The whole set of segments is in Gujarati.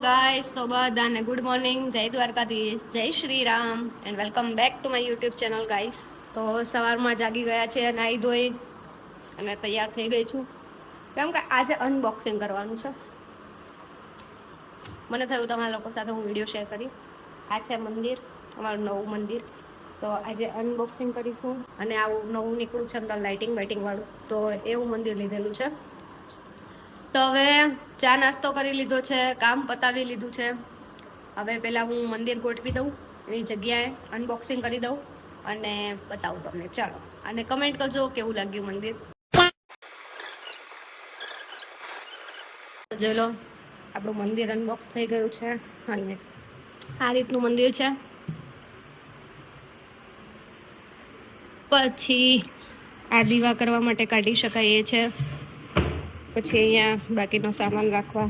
ગાઈસ તો બધાને ગુડ મોર્નિંગ, જય દ્વારકાધીશ, જય Shri Ram and welcome back to my YouTube channel guys. તો સવારમાં જાગી ગયા છે, નાહી ધોઈ અને તૈયાર થઈ ગઈ છું કેમ કે આજે અનબોક્સિંગ કરવાનું છે. મને થયું તમારા લોકો સાથે હું વિડીયો શેર કરીશ. આ છે મંદિર, અમારું નવું મંદિર. તો આજે અનબોક્સિંગ કરીશું અને આવું નવું નીકળ્યું છે અંદર લાઇટિંગ વાળું, તો એવું મંદિર લીધેલું છે. તો હવે ચા નાસ્તો કરી લીધો છે, કામ પતાવી લીધું છે. હવે પહેલાં હું મંદિર ગોઠવી દઉં, એની જગ્યાએ અનબોક્સિંગ કરી દઉં અને બતાવું તમને. ચાલો, અને કમેન્ટ કરજો કેવું લાગ્યું મંદિર. જોઈ લો, આપણું મંદિર અનબોક્સ થઈ ગયું છે અને આ રીતનું મંદિર છે. પછી આ દીવા કરવા માટે કાઢી શકાય એ છે. પછી અહીંયા બાકીનો સામાન રાખવા,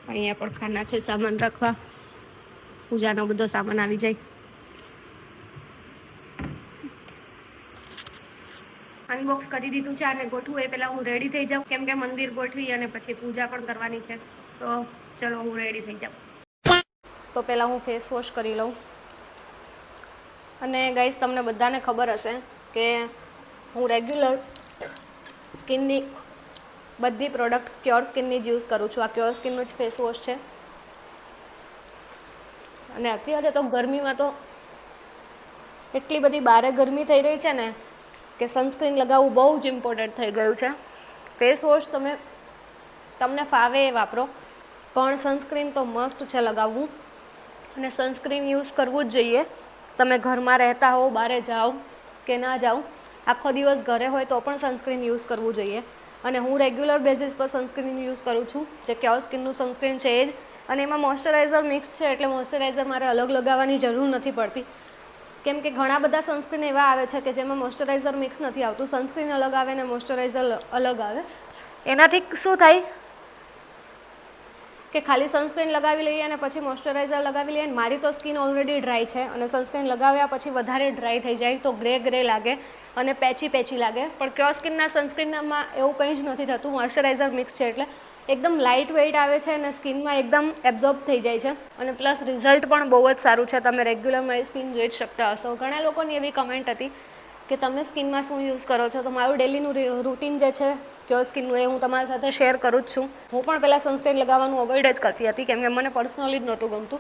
અહીંયા પણ ખાના છે સામાન રાખવા, પૂજાનો બધો સામાન આવી જાય. અનબોક્સ કરી દીધું છે અને ગોઠવું એ પહેલાં હું રેડી થઈ જાઉં, કેમ કે મંદિર ગોઠવી અને પછી પૂજા પણ કરવાની છે. તો ચલો હું રેડી થઈ જાઉં. તો પહેલાં હું ફેસ વોશ કરી લઉં. અને ગાઈસ, તમને બધાને ખબર હશે કે હું રેગ્યુલર સ્કિનની બધી પ્રોડક્ટ ક્યોર સ્કિનની જ યુઝ કરું છું. આ ક્યોર સ્કિનનું જ ફેસ વોશ છે. અને અત્યારે તો ગરમીમાં તો એટલી બધી બારે ગરમી થઈ રહી છે ને કે સનસ્ક્રીન લગાવવું બહુ જ ઇમ્પોર્ટન્ટ થઈ ગયું છે. ફેસ વોશ તમને ફાવે એ વાપરો, પણ સનસ્ક્રીન તો મસ્ટ છે લગાવવું. અને સનસ્ક્રીન યુઝ કરવું જ જોઈએ. તમે ઘરમાં રહેતા હો, બહાર જાઓ કે ના જાઓ, આખો દિવસ ઘરે હોય તો પણ સનસ્ક્રીન યુઝ કરવું જોઈએ. અને હું રેગ્યુલર બેઝિસ પર સનસ્ક્રીન યુઝ કરું છું, જે ક્યોર સ્કિનનું સનસ્ક્રીન છે એ જ. અને એમાં મોઇશ્ચરાઇઝર મિક્સ છે, એટલે મોઇશ્ચરાઇઝર મારે અલગ લગાવવાની જરૂર નથી પડતી. કેમ કે ઘણા બધા સનસ્ક્રીન એવા આવે છે કે જેમાં મોઇશ્ચરાઇઝર મિક્સ નથી આવતું. સનસ્ક્રીન અલગ આવે ને મોઇશ્ચરાઇઝર અલગ આવે. એનાથી શું થાય કે ખાલી સનસ્ક્રીન લગાવી લઈએ અને પછી મોઇશ્ચરાઇઝર લગાવી લઈએ. મારી તો સ્કિન ઓલરેડી ડ્રાય છે અને સનસ્ક્રીન લગાવ્યા પછી વધારે ડ્રાય થઈ જાય, તો ગ્રે લાગે અને પેચી લાગે. પણ ક્યોર સ્કિનના સનસ્ક્રીનમાં એવું કંઈ જ નથી થતું. મોઇશ્ચરાઇઝર મિક્સ છે એટલે એકદમ લાઇટ વેઇટ આવે છે અને સ્કિનમાં એકદમ એબ્ઝોર્બ થઈ જાય છે. અને પ્લસ રિઝલ્ટ પણ બહુ જ સારું છે. તમે રેગ્યુલર મારી સ્કિન જોઈ જ શકતા હશો. ઘણા લોકોની એવી કમેન્ટ હતી કે તમે સ્કિનમાં શું યુઝ કરો છો. તો મારું ડેલીનું રૂટીન જે છે ક્યોર સ્કિનનું, એ હું તમારી સાથે શેર કરું જ છું. હું પણ પહેલાં સનસ્ક્રીન લગાવવાનું અવોઇડ જ કરતી હતી, કેમ કે મને પર્સનલી જ નહોતું ગમતું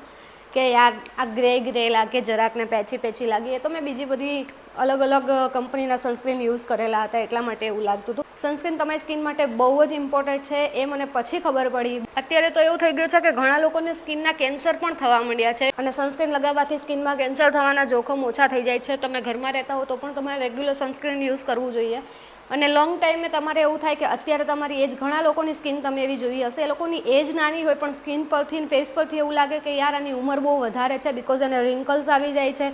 કે યાર આ ગ્રે લાગે, જરાકને પેચી લાગે. એ તો મેં બીજી બધી અલગ કંપનીના સનસ્ક્રીન યુઝ કરેલા હતા, એટલા માટે એવું લાગતું હતું. સનસ્ક્રીન તમારી સ્કિન માટે બહુ જ ઇમ્પોર્ટન્ટ છે, એ મને પછી ખબર પડી. અત્યારે તો એવું થઈ ગયું છે કે ઘણા લોકોને સ્કિનના કેન્સર પણ થવા માંડ્યા છે. અને સનસ્ક્રીન લગાવવાથી સ્કિનમાં કેન્સર થવાના જોખમ ઓછા થઈ જાય છે. તમે ઘરમાં રહેતા હો તો પણ તમારે રેગ્યુલર સનસ્ક્રીન યુઝ કરવું જોઈએ. અને લોંગ ટાઈમે તમારે એવું થાય કે અત્યારે તમારી એજ, ઘણા લોકોની સ્કિન તમે એવી જોઈ હશે, એ લોકોની એજ નાની હોય પણ સ્કિન પરથી, ફેસ પરથી એવું લાગે કે યાર આની ઉંમર બહુ વધારે છે. બિકોઝ એને રિંકલ્સ આવી જાય છે,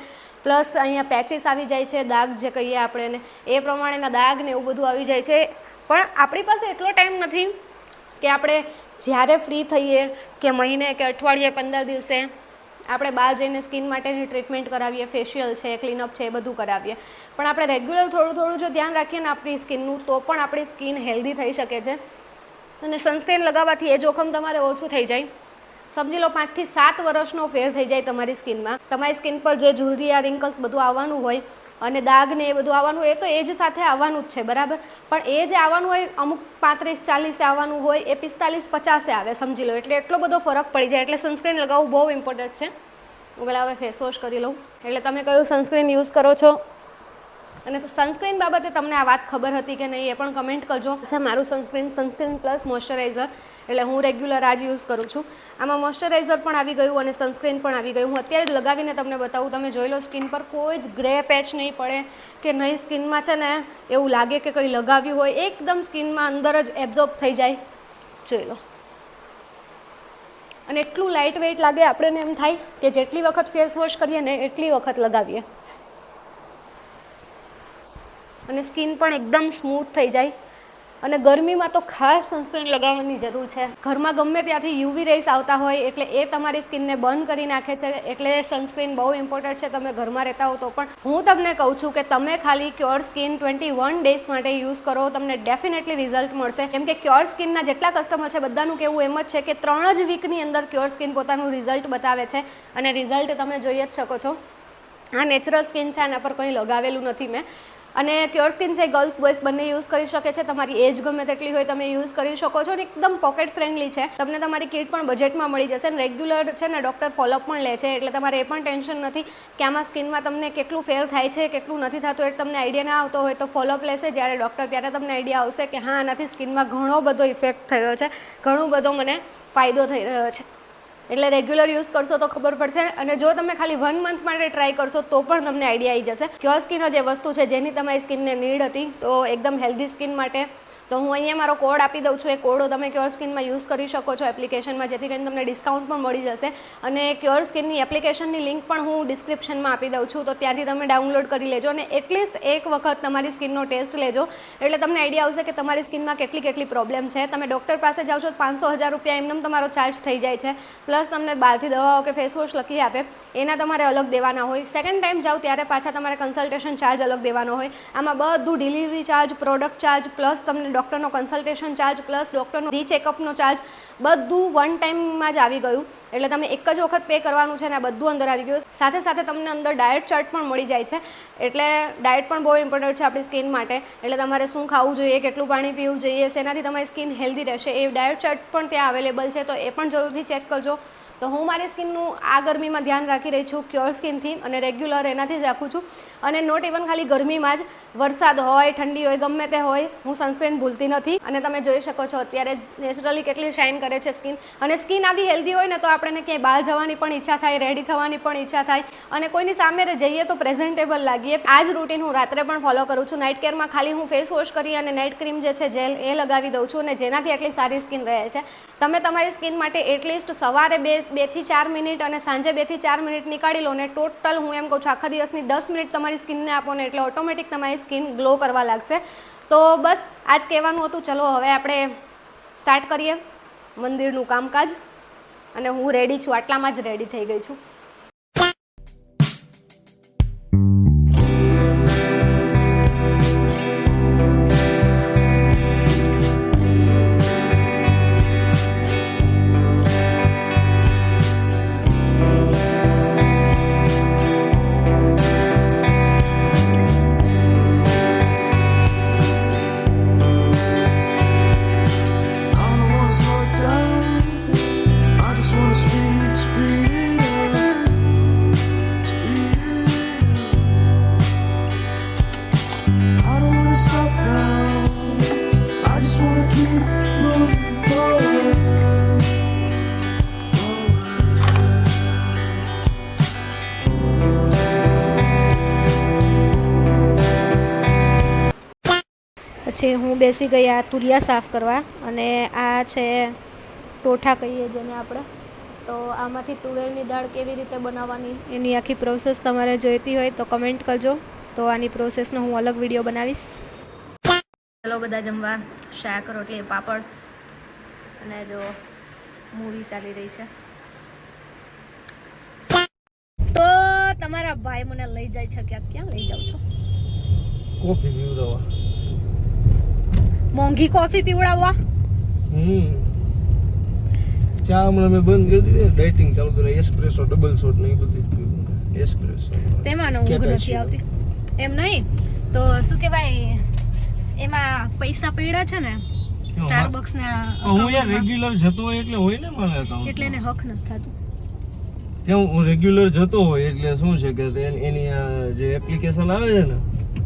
પ્લસ અહીંયા પેચીસ આવી જાય છે, દાગ જે કહીએ આપણે એને, એ પ્રમાણેના દાગ ને એવું બધું આવી જાય છે. પણ આપણી પાસે એટલો ટાઈમ નથી કે આપણે જ્યારે ફ્રી થઈએ કે મહિને કે અઠવાડિયે 15 દિવસે આપણે બહાર જઈને સ્કિન માટેની ટ્રીટમેન્ટ કરાવીએ, ફેશિયલ છે, ક્લીનઅપ છે, એ બધું કરાવીએ. પણ આપણે રેગ્યુલર થોડું જો ધ્યાન રાખીએ ને આપણી સ્કિનનું, તો પણ આપણી સ્કિન હેલ્ધી થઈ શકે છે. અને સનસ્ક્રીન લગાવવાથી એ જોખમ તમારે ઓછું થઈ જાય. સમજી લો 5 થી 7 વર્ષનો ફેર થઈ જાય તમારી સ્કિનમાં. તમારી સ્કિન પર જે ઝુરિયા, રિંકલ્સ બધું આવવાનું હોય અને દાગ ને એ બધું આવવાનું હોય, એ તો એજ સાથે આવવાનું જ છે, બરાબર. પણ એ જે આવવાનું હોય, અમુક 35-40 આવવાનું હોય, એ 45-50 આવે, સમજી લો. એટલે એટલો બધો ફરક પડી જાય. એટલે સનસ્ક્રીન લગાવવું બહુ ઇમ્પોર્ટન્ટ છે. હું પહેલાં હવે ફેસ વોશ કરી લઉં. એટલે તમે કયું સનસ્ક્રીન યુઝ કરો છો અને સનસ્ક્રીન બાબતે તમને આ વાત ખબર હતી કે નહીં, એ પણ કમેન્ટ કરજો. અચ્છા, મારું સનસ્ક્રીન પ્લસ મોઇશ્ચરાઇઝર, એટલે હું રેગ્યુલર આ જ યુઝ કરું છું. આમાં મોઇશ્ચરાઇઝર પણ આવી ગયું અને સનસ્ક્રીન પણ આવી ગયું. હું અત્યારે જ લગાવીને તમને બતાવું. તમે જોઈ લો, સ્કિન પર કોઈ જ ગ્રે પેચ નહીં પડે કે નહીં સ્કિનમાં છે ને એવું લાગે કે કંઈ લગાવ્યું હોય. એકદમ સ્કિનમાં અંદર જ એબ્ઝોર્બ થઈ જાય. જોઈ લો. અને એટલું લાઇટ વેઇટ લાગે, આપણને એમ થાય કે જેટલી વખત ફેસ વોશ કરીએ ને એટલી વખત લગાવીએ. અને સ્કિન પણ એકદમ સ્મૂથ થઈ જાય. અને ગરમીમાં તો ખાસ સનસ્ક્રીન લગાવવાની જરૂર છે. ઘરમાં ગમે ત્યાંથી યુવી રેઝ આવતા હોય એટલે એ તમારી સ્કિનને બર્ન કરી નાખે છે, એટલે સનસ્ક્રીન બહુ ઇમ્પોર્ટન્ટ છે. તમે ઘરમાં રહેતા હો તો પણ હું તમને કહું છું કે તમે ખાલી ક્યોર સ્કિન 21 ડેઝ માટે યુઝ કરો, તમને ડેફિનેટલી રિઝલ્ટ મળશે. કેમ કે ક્યોર સ્કિનના જેટલા કસ્ટમર છે બધાનું કહેવું એમ જ છે કે 3 જ વીકની અંદર ક્યોર સ્કિન પોતાનું રિઝલ્ટ બતાવે છે, અને રિઝલ્ટ તમે જોઈ જ શકો છો. આ નેચરલ સ્કિન છે, આના પર કંઈ લગાવેલું નથી મેં. અને ક્યોર સ્કિન છે ગર્લ્સ બોયઝ બંને યુઝ કરી શકે છે. તમારી એજ ગમે તેટલી હોય તમે યુઝ કરી શકો છો, અને એકદમ પોકેટ ફ્રેન્ડલી છે. તમને તમારી કિટ પણ બજેટમાં મળી જશે, અને રેગ્યુલર છે ને ડૉક્ટર ફોલોઅપ પણ લે છે, એટલે તમારે એ પણ ટેન્શન નથી કે આમાં સ્કિનમાં તમને કેટલું ફેર થાય છે, કેટલું નથી થતું. એટલે તમને આઈડિયા ના આવતો હોય તો ફોલોઅપ લેશે જ્યારે ડૉક્ટર, ત્યારે તમને આઈડિયા આવશે કે હા આનાથી સ્કિનમાં ઘણો બધો ઇફેક્ટ થયો છે, ઘણો બધો મને ફાયદો થઈ રહ્યો છે. એટલે રેગ્યુલર યુઝ કરશો તો ખબર પડશે. અને જો તમે ખાલી 1 મંથ માટે ટ્રાય કરશો તો પણ તમને આઈડિયા આવી જશે. ક્યોર સ્કિન જે વસ્તુ છે જેની તમારી સ્કિનને નીડ હતી, તો એકદમ હેલ્ધી સ્કિન માટે તો હું અહીંયા મારો કોડ આપી દઉં છું. એ કોડ તમે ક્યોર સ્કિનમાં યુઝ કરી શકો છો એપ્લિકેશનમાં, જેથી કરીને તમને ડિસ્કાઉન્ટ પણ મળી જશે. અને ક્યોર સ્કિનની એપ્લિકેશનની લિંક પણ હું ડિસ્ક્રિપ્શનમાં આપી દઉં છું, તો ત્યાંથી તમે ડાઉનલોડ કરી લેજો. અને એટલીસ્ટ એક વખત તમારી સ્કિનનો ટેસ્ટ લેજો, એટલે તમને આઈડિયા આવશે કે તમારી સ્કિનમાં કેટલી પ્રોબ્લેમ છે. તમે ડૉક્ટર પાસે જાઓ છો તો 500,000 રૂપિયા એમને તમારો ચાર્જ થઈ જાય છે, પ્લસ તમને બહારથી દવાઓ કે ફેસ વોશ લખી આપે, એના તમારે અલગ દેવાના હોય. સેકન્ડ ટાઈમ જાઓ ત્યારે પાછા તમારે કન્સલ્ટેશન ચાર્જ અલગ દેવાનો હોય. આમાં બધું delivery charge, product charge, plus તમને ડૉક્ટરનો કન્સલ્ટેશન ચાર્જ, પ્લસ ડૉક્ટરનો ચેકઅપનો ચાર્જ, બધું 1 ટાઈમમાં જ આવી ગયું. એટલે તમે એક જ વખત પે કરવાનું છે, અને આ બધું અંદર આવી ગયું. સાથે સાથે તમને અંદર ડાયટ ચાર્ટ પણ મળી જાય છે, એટલે ડાયટ પણ બહુ ઇમ્પોર્ટન્ટ છે આપણી સ્કિન માટે. એટલે તમારે શું ખાવું જોઈએ, કેટલું પાણી પીવું જોઈએ, શેનાથી તમારી સ્કિન હેલ્ધી રહેશે, એ ડાયટ ચાર્ટ પણ ત્યાં અવેલેબલ છે, તો એ પણ જરૂરથી ચેક કરજો. તો હું મારી સ્કિનનું આ ગરમીમાં ધ્યાન રાખી રહી છું ક્યોર સ્કિનથી, અને રેગ્યુલર એનાથી જ રાખું છું. અને નોટ ઇવન ખાલી ગરમીમાં જ, વરસાદ હોય, ઠંડી હોય, ગમે તે હોય, હું સનસ્ક્રીન ભૂલતી નથી. અને તમે જોઈ શકો છો અત્યારે નેચરલી કેટલી શાઇન કરે છે સ્કિન. અને સ્કિન આવી હેલ્ધી હોય ને તો આપણને ક્યાંય બહાર જવાની પણ ઈચ્છા થાય, રેડી થવાની પણ ઈચ્છા થાય, અને કોઈની સામે જઈએ તો પ્રેઝન્ટેબલ લાગીએ. આ જ રૂટીન હું રાત્રે પણ ફોલો કરું છું. નાઇટ કેરમાં ખાલી હું ફેસ વોશ કરી અને નાઇટ ક્રીમ જે છે જેલ એ લગાવી દઉં છું, અને જેનાથી એટલી સારી સ્કિન રહે છે. તમે તમારી સ્કિન માટે એટલીસ્ટ સવારે 2 થી 4 મિનિટ અને સાંજે 2 થી 4 મિનિટ નીકાળી લો, ને ટોટલ હું એમ કહું છું આખા દિવસની 10 મિનિટ તમારી સ્કિનને આપો ને, એટલે ઓટોમેટિક તમારી સ્કિન ગ્લો કરવા લાગશે. તો બસ આ જ કહેવાનું હતું. ચલો હવે આપણે સ્ટાર્ટ કરીએ મંદિરનું કામકાજ, અને હું રેડી છું, આટલામાં જ રેડી થઈ ગઈ છું. પછી હું બેસી ગઈ આ તુરિયા સાફ કરવા, અને આ છે ટોઠા કહીએ જેને આપણે. તો આમાંથી તુવેરની દાળ કેવી રીતે બનાવવાની એની આખી પ્રોસેસ તમારે જોઈતી હોય તો કમેન્ટ કરજો, તો આની પ્રોસેસનો હું અલગ વિડીયો બનાવીશ. ચલો બધા જમવા, શાક, રોટલી, પાપડ, અને જો મૂવી ચાલી રહી છે. તો તમારા ભાઈ મને લઈ જાય છે ક્યાં લઈ જાવ છો? કોફી પીવડાવવા. મોંઘી કોફી પીવડાવવા? ચા હમણાં મેં બંધ કરી દીધી, ડાયટિંગ ચાલુ કરી. એસ્પ્રેસો, ડબલ શોટ ને એ બધું. એસ્પ્રેસો તેમાં ઊંઘ નથી આવતી એમ નહીં તો શું કહેવાય, એમાં પૈસા પડ્યા છે ને સ્ટારબક્સ ના. હું યાર રેગ્યુલર જતો હોય એટલે હોય ને મારે અકાઉન્ટ, એટલે એને હક નથી થતું. ત્યાં હું રેગ્યુલર જતો હોય એટલે શું છે કે એની જે એપ્લિકેશન આવે છે ને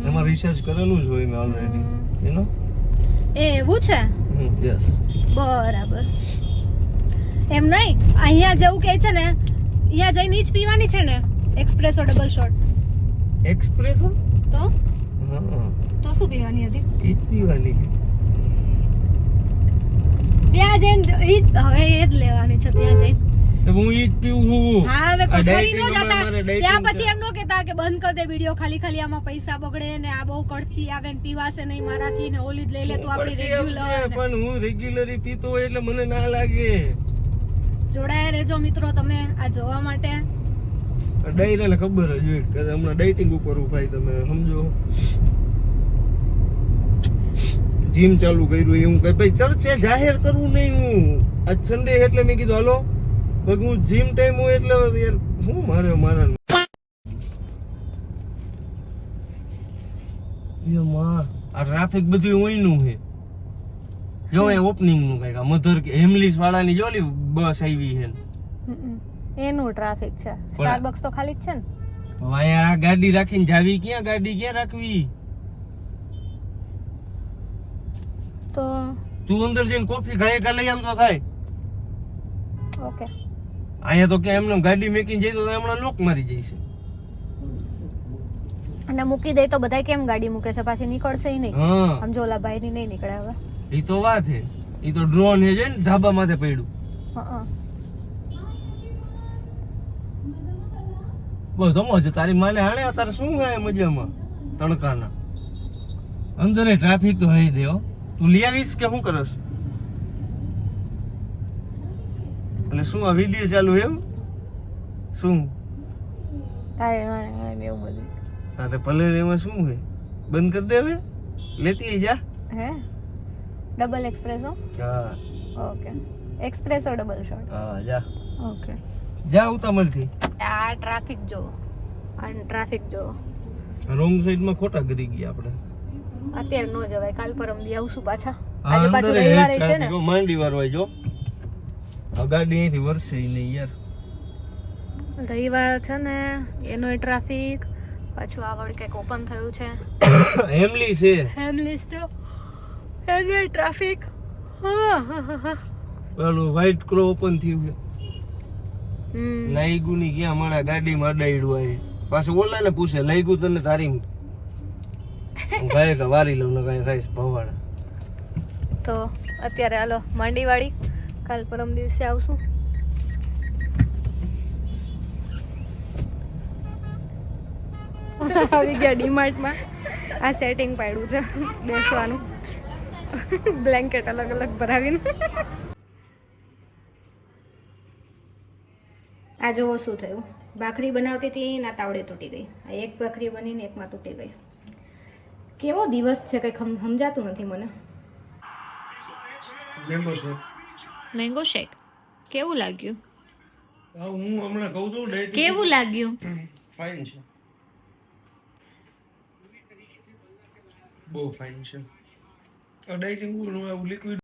એમાં રિસર્ચ કરેલું જ હોય મેં ઓલરેડી, યુ નો. એવું છે? યસ. બરાબર. એમ નહીં, અહીંયા જેવું કહે છે ને, અહીંયા જઈને જ પીવાની છે ને એક્સપ્રેસો ડબલ શોટ. એક્સપ્રેસો? તો હા, તો શું પીવાની હતી? ઈ જ પીવાની. ત્યાં જઈને હવે એ જ લેવાની છે ત્યાં જઈને. તો હું ઈ જ પીવું છું. હા હવે આ ફરી dieting નો હમણાં જતા મારે dieting ત્યાં છે. પછી એમ નો કહેતા કે બંધ કર દે વિડિયો ખાલી આમાં પૈસા બગડે ને આ બહુ કડચી આવે ને પીવાશે નહીં મારાથી ને ઓલી જ લઈ લે તું આપણી પરચી આવશે, રેગ્યુલર પણ હું રેગ્યુલરી પીતો હોય એટલે મને ના લાગે. જોડાયા રહેજો મિત્રો તમે આ જોવા માટે. ડાયરાને ખબર જ હોય કે હમણાં ડાયટિંગ ઉપર ભાઈ તમે સમજો. જીમ ચાલુ કર્યું એવું કઈ ભાઈ ચર્ચે જાહેર કરવું નહીં. હું આજ સન્ડે એટલે મેં કીધું હાલો પછી હું જીમ ટાઈમ હોય એટલે યાર હું મારા આ ટ્રાફિક બધું ઓયનું છે. જો એ ઓપનિંગ નું કઈક મધર કે હેમલીસ વાળાની જો ઓલી બસ આવી છે એનું ટ્રાફિક છે. સ્ટારબક્સ તો ખાલી જ છે ને. વાયા આ ગાડી રાખીને જાવી ક્યાં? ગાડી ક્યાં રાખવી? તો તું અંદર જઈને કોફી ખાય કા લઈ આવતો ખાય. ઓકે અહીંયા તો કે એમને ગાડી મેકીને જઈ તો હમણાં લોક મારી જાય છે. અને મૂકી દે તો બધાય કેમ ગાડી મૂકે છે પાછી નીકળશે ય નહીં. હા સમજો ઓલા ભાઈ ની નહીં નીકળે હવે. ઈ તો વાત છે. ઈ તો ડ્રોન હે છે ને ધાબા માથે પડ્યું. હા બસ સમજ તારી માને હાણે અત્યારે શું ગાય મજામાં તડકાના અંદર ટ્રાફિક તો હઈ દે હો. તું લઈ આવીશ કે શું કરસ? એટલે શું આ વિડીયો ચાલુ એમ શું? કાંઈ એવું બધું હા તો ભલે ને એમાં શું હે? બંધ કરી દે હવે. લેતી જા. હે ડબલ એક્સપ્રેસો. હા ઓકે એક્સપ્રેસો ડબલ શોટ. હા જા ઓકે જા ઉતામળથી. આ ટ્રાફિક જો આ ટ્રાફિક જો રોંગ સાઈડમાં ખોટા કરી ગયા આપણે. અત્યારે નો જવાય કાલ પરમ દી આવશું પાછા. હા આજે પાછું અંદર રવિવાર છે ને. ટ્રાફિક માંડી વારવાય જો. આ ગાડી અહીંથી વરસે નહીં યાર. રવિવાર છે ને એનો ટ્રાફિક પાછું આ વળી કંઈક ઓપન થયું છે હેમલી છે. હેમલીસ તો એનો ટ્રાફિક. હા પેલું વ્હાઈટ ક્રો ઓપન થયું છે. હમ લાઈગુ ની ક્યાં મારા ગાડીમાં અડાડ્યું આય. પાછું ઓલા ને પૂછે લાઈગુ તને તારી હું કહે કે વારી લઉં ને કઈ થાય ભવાડા. તો અત્યારે હાલો માંડીવાળી કાલ પરમ દિવસે આવશું. આવી ગયા ડીમાર્ટમાં. આ સેટિંગ પાડ્યું છે બેસવાનું બ્લેન્કેટ અલગ અલગ ભરાવીને. આ જોવો શું થયું. ભાખરી બનાવતી હતી ને આ તાવડે તૂટી ગઈ. આ એક ભાખરી બનીને એકમાં તૂટી ગઈ. કેવો દિવસ છે કંઈ સમજાતું નથી મને. મેંગો શેક કેવું લાગ્યું? હું હમણાં કહું છું કેવું લાગ્યું? ફાઇન છે. બહુ ફાઇન છે. Dieting liquid